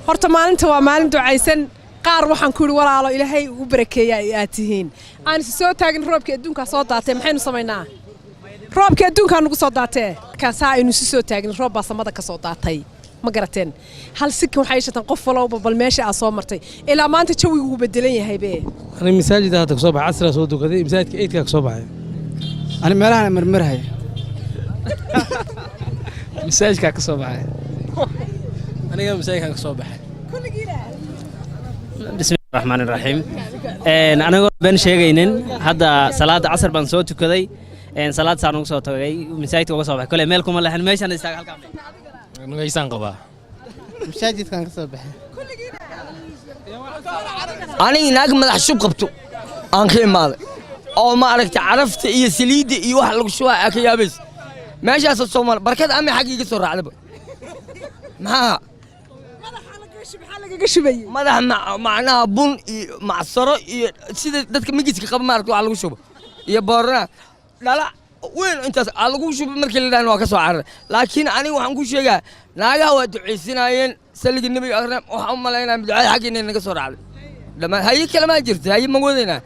horta maalinta waa maalin ducaysan qaar waxaan ku yiri walaalo ilaahay u barakeeyaa aad tihiin aan soo taagin roobka adduunka soo daatay maxaynu samaynaa roobka adduunka nagu soo daatay kaasa aynu soo taagin roob baa samada ka soo daatay ma garateen hal sikin waxay shatan qof walba bal meesha aan soo martay ilaa maanta jawigu uu bedelan yahay be ani masaajid hadda soo baxay asra soo dukaday masaajidka eedka ka soo baxay ani meelaha marmarhay masaajidka ka soo baxay aniga masaajidka ka soo baxay bismillaahir rahmaanir rahiim anaga been sheegaynin hadda salaada casr baan soo tukaday salaad saan ugu soo tagay masaajidka uga soo baxay kale meel kuma lahan meeshan istaaga halkaan magaysan qabaa masaajidkan ka soo baxay aniga naag madax shub qabto aan ka imaaday oo ma aragta carafta iyo saliida iyo wax lagu shubaa ka yaabays meeshaas Soomaal barkad ama xaqiiqa soo raacdaba maxaa madax macnaha bun iyo macsaro iyo sida dadka magiska qaba ma aragta wax lagu shubo iyo boorna dhala وين أنت على شو بمركز اللي أنا واقف سوار لكن أنا وهم كل شيء ناقة ودعيسيناين سلك النبي أغرم وهم ملاينا بدعاء حقين إنك سوار على لما هاي كلام جرت هاي موجودة هنا